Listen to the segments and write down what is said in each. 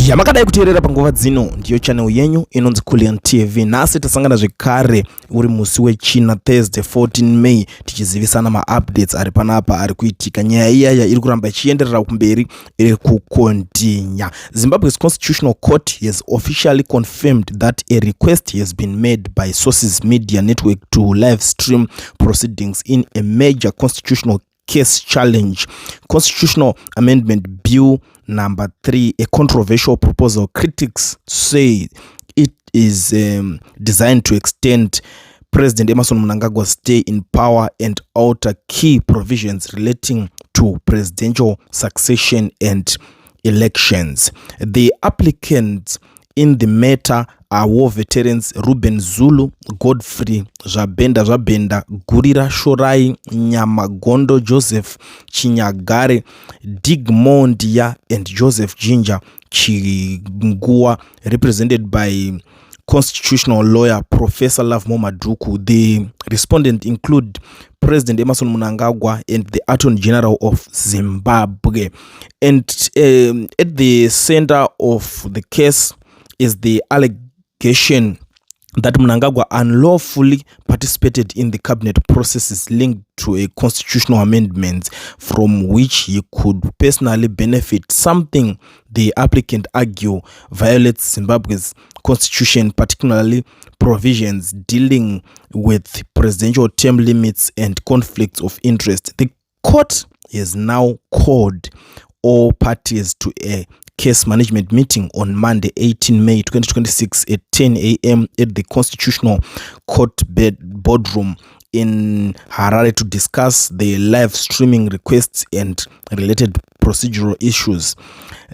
yamakadai kuteerera panguva dzino ndiyo channel yenyu inonzi Kulian TV. Nasi tasangana zvekare uri musi wechina Thursday 14 May tichizivisana ma-updates ari panapa ari kuitika. Nyaya iyaya iri kuramba ichienderera kumberi iri kukontinya. Zimbabwe's Constitutional Court has officially confirmed that a request has been made by Sources Media Network to live stream proceedings in a major constitutional case challenge Constitutional Amendment Bill number 3, a controversial proposal. Critics say it is designed to extend President Emmerson Mnangagwa's stay in power and alter key provisions relating to presidential succession and elections. The applicants in the matter are war veterans Ruben Zulu, Godfrey Zabenda, Gurira Shorai, Nyamagondo Joseph Chinyagare, Digmondia, and Joseph Ginger Chingua, represented by constitutional lawyer Professor Love Momaduku. The respondents include President Emmerson Mnangagwa and the Attorney General of Zimbabwe. And at the center of the case is the allegation that Mnangagwa unlawfully participated in the cabinet processes linked to a constitutional amendment from which he could personally benefit, something the applicant argue violates Zimbabwe's constitution, particularly provisions dealing with presidential term limits and conflicts of interest. The court has now called all parties to a case management meeting on Monday, 18 May 2026 at 10 a.m. at the Constitutional Court boardroom in Harare to discuss the live streaming requests and related procedural issues.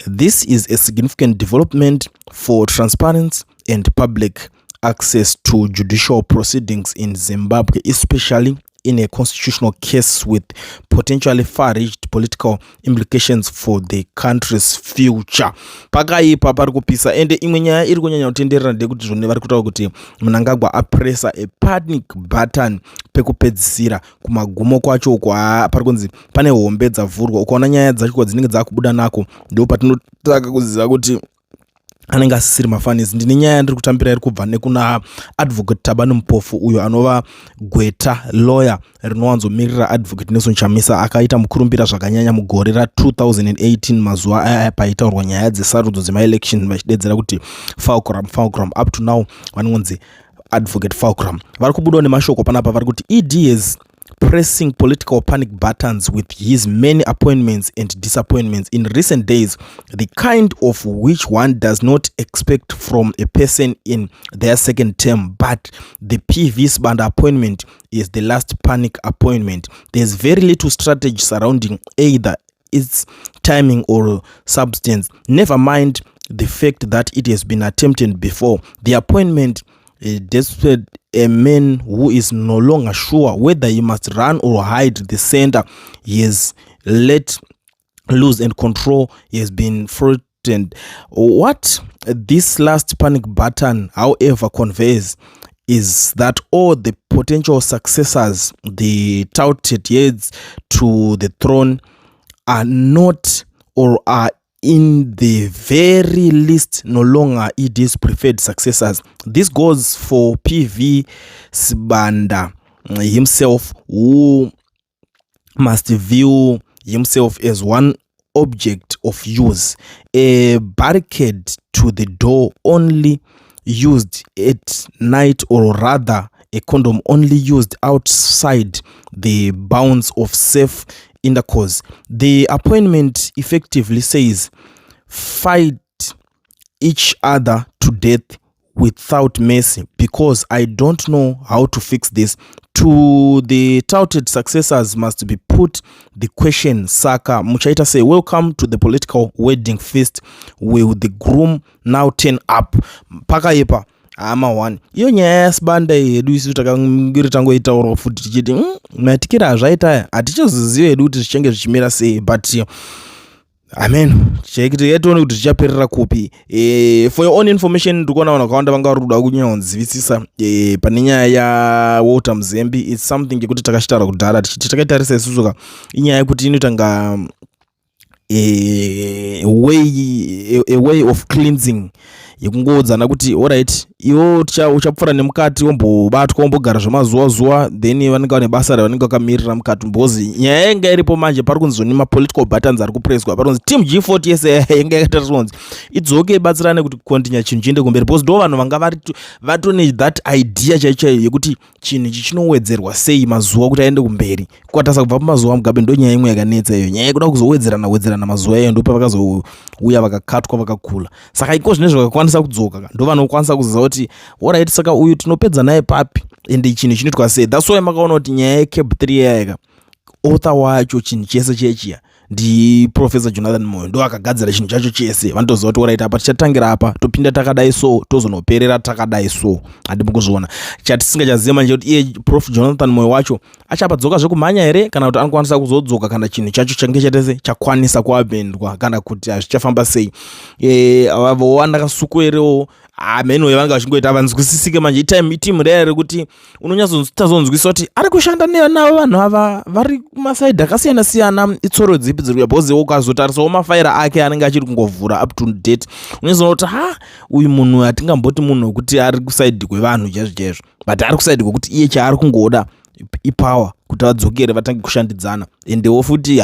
This is a significant development for transparency and public access to judicial proceedings in Zimbabwe, especially in a constitutional case with potentially far-reached political implications for the country's future. Pakaipa pari kupisa ende imwe nyaya iri kunyanya kutenderera ndekuti zvone vari kutaura kuti Mnangagwa apressa a panic button pekupedzisira kumagumo kwacho pari kunzi pane hombe dzavhurwa. Ukaona nyaya dzacho dzinenge dzakubuda nako ndipo patinotaka kuziva kuti anenge asisiri mafanizi. Ndine nyaya ndiri kutambira iri kubva nekuna advocate Tabani Mupofu, uyo anova gweta lawyer rinowanzomirira advocate Nelson Chamisa. Akaita mukurumbira zvakanyanya mugore ra2018 mazuva aya paitaurwa nyaya dzesarudzo dzema-election vachidedzera kuti Fulcrum. Up to now vanonzi advocate Fulcrum vari kubudawo nemashoko panapa vari kuti ED is pressing political panic buttons with his many appointments and disappointments in recent days, the kind of which one does not expect from a person in their second term. But the PV Sibanda appointment is the last panic appointment. There's very little strategy surrounding either its timing or substance. Never mind the fact that it has been attempted before. The appointment despite a man who is no longer sure whether he must run or hide the center he has let loose and control he has been threatened. What this last panic button, however, conveys is that all the potential successors, the touted heirs to the throne, are not or are in the very least no longer ED's preferred successors. This goes for PV Sibanda himself, who must view himself as one object of use, a barricade to the door only used at night, or rather a condom only used outside the bounds of safe intercourse. The appointment effectively says, fight each other to death without mercy, because I don't know how to fix this. To the touted successors must be put the question, Saka Muchaita say, welcome to the political wedding feast. Will the groom now turn up? Pakaipa ama one iyo nyaya yasibanda yedu isu takangiri tangoitaura futi tichiti matikira azvaita hatichazoziva hedu kuti zvichange zvichimira sei, but amen chekiti yetione kuti zvichaperera kupi. For your own information, ndikuona vanhu vakawanda vanga vari kuda kunyanyonzivisisa pane nyaya yaWalter Muzembi. It's something yekuti takashitaura kudhara tichiti takaitarisa isusuka inyaya yekuti inoita nga a way of cleansing yekungodzana kuti alright iwo uchapfura nemukati wombobatwa wombogara zvemazuwa then vanenge vane basa ravanenge vakamirira mukati mbozi nyaya yanga iripo manje pari kunzi ma political buttons ari kupreswa pari kunzi team G40 yese yanga yakatariswa kunzi idzoke ibatsirane kuti continue chinhu chiende kumberi because ndo vanhu vanga vatone that idea chaichayo yekuti chinhu ichi chinowedzerwa sei mazuwa kuti aende kumberi kwatasa kubva pamazuwa mugabe ndo nyaya imwe yakanetsa iyo nyaya yekuda kuzowedzerana mazuwa iyayo ndo pavakazouya vakakatwa vakakula saka iko zvinezvo vakakwanisa kudzoka ndo vanokwanisa kuziva kuti alright saka uyu tinopedza naye papi ende chinhu chinoitwa sei that's why makaona kuti nyaya yeCAB 3 yayaka author wacho chinhu chese chechiya ndi Professor Jonathan Moyo ndo akagadzira chinhu chacho chese vanotoziva kuti alright apa tichatangira apa topinda takadai so tozonoperera takadai so handimo kuzviona chatisingachaziva manje kuti iye Prof Jonathan Moyo wacho achapadzoka zvekumhanya here kana kuti anokwanisa kuzodzoka kana chinhu chacho change chatese chakwanisa kuapendwa kana kuti hazvichafamba sei avo andakasukuerewo ameno yavanga vachingoita avanzwisisike manje itimu rere kuti unonyatsotazonzwisa kuti ari kushanda navo vanhu ava vari kumasaidhi akasiyana siyana itsoro dzipi dziri kuya bhozi ukazotarisawo mafaira ake anenge achiri kungovhura up to date unoziva kuti uyu munhu atingamboti munhu wekuti ari kusaidhi kwevanhu chaizvo but ari kusaidhi kwekuti iye chaari kungoda ipower kuti vadzokere vatange kushandidzana endewo futi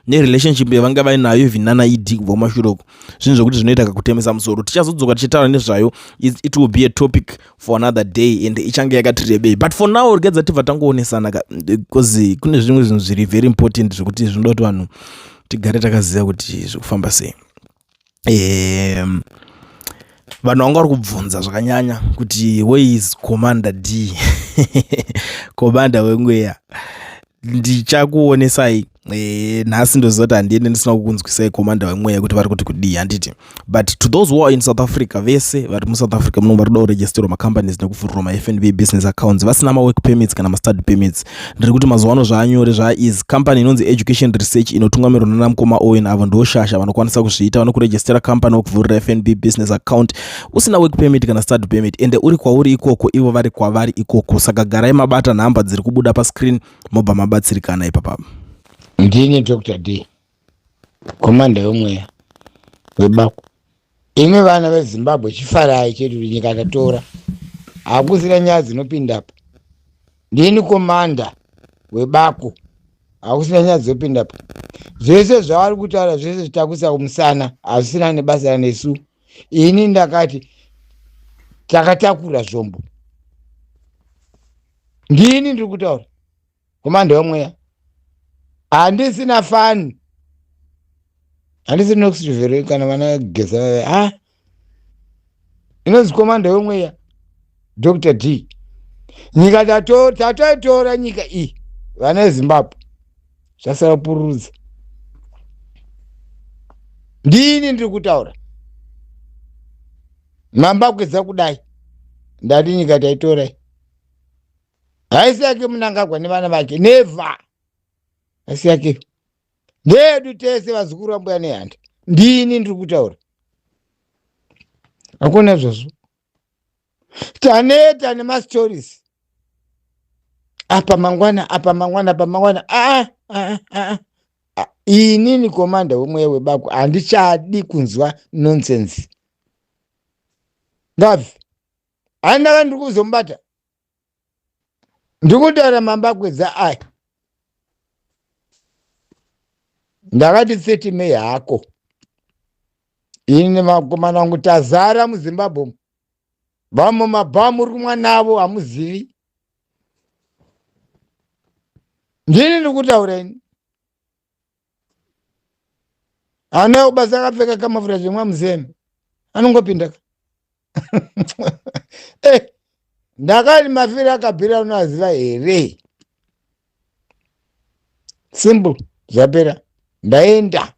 nerelationship yavanga vainayo vhinana idi kubva kumashuroko zvinhu zvokuti zvinoita kakutemesa musoro tichazodzoka tichitaura nezvayo it will be a topic for another day and ichange yakati rebei but for now regedza tibva tangoonesana because kune zvimwe zvinhu zviri very important zvokuti zvinoda kuti vanhu tigare takaziva kuti zvokufamba sei vanhu vanga vari kubvunza zvakanyanya kuti where is Commander D Commander wengweya ndichakuonesai nhasi ndoziva kuti handiende ndisina kukunzwisai Commander wemweya kuti vari kuti kudii handiti but to those who are in South Africa vese vari muSouth Africa muno vari kuda kuregisterwa macompanies nekuvhurwa maFNB business accounts vasina mawork permits kana mastudy permits ndiri kuti mazuva ano zvaanyore is company inonzi Education Research inotungamirwa nana mukoma Owen avo ndoshasha vanokwanisa kuzviita vanokuregistera company wokuvhurira FNB business account usina work permit kana study permit ende uri kwauri ikoko ivo vari kwavari ikoko saka garai mabata nhamba dziri kubuda pascreen mobva mabatsirikana ipapapa. Ndini Dr. D Commander wemweya webako imwe vana veZimbabwe chifarai chedu nyika tatora hakusina nyaya dzinopinda apa ndini Commander webako hakusina nyaya dzinopinda apa zvese zvavari kutaura zvese zvitakusa kumusana hazvisina nebasa nesu ini ndakati takatakura zvombo ndini ndiri kutaura Commander wemweya handisina fani handisina nokusivhere kana vana geza inonzi Commander wemweya Dr. D nyika tatoitora nyika iyi vana veZimbabwe zvasara pururudza ndini ndiri kutaura mambakwedza kudai ndati nyika taitora haisi yake Mnangagwa nevana vake never asi yake ndedu tese vazukuru vambuya nehanda ndini ndiri kutaura hakuna zvozvo taneta nemastories apa mangwana inini Commander wemweya webako handichadi kunzwa nonsense ngabvi handaka ndiri kuzombata ndiri kutaura mambakwedza aya ndakati 30 May hako ini makomana wangu tazara muZimbabwe vamo mabhamu uri kumwa navo hamuzivi ndini ndiri kutaura ini anayo basa akapfeka kamafura zvemwa muzeme anongopinda ndakati mafiri akabhira unoziva here simple zvapera ndaenda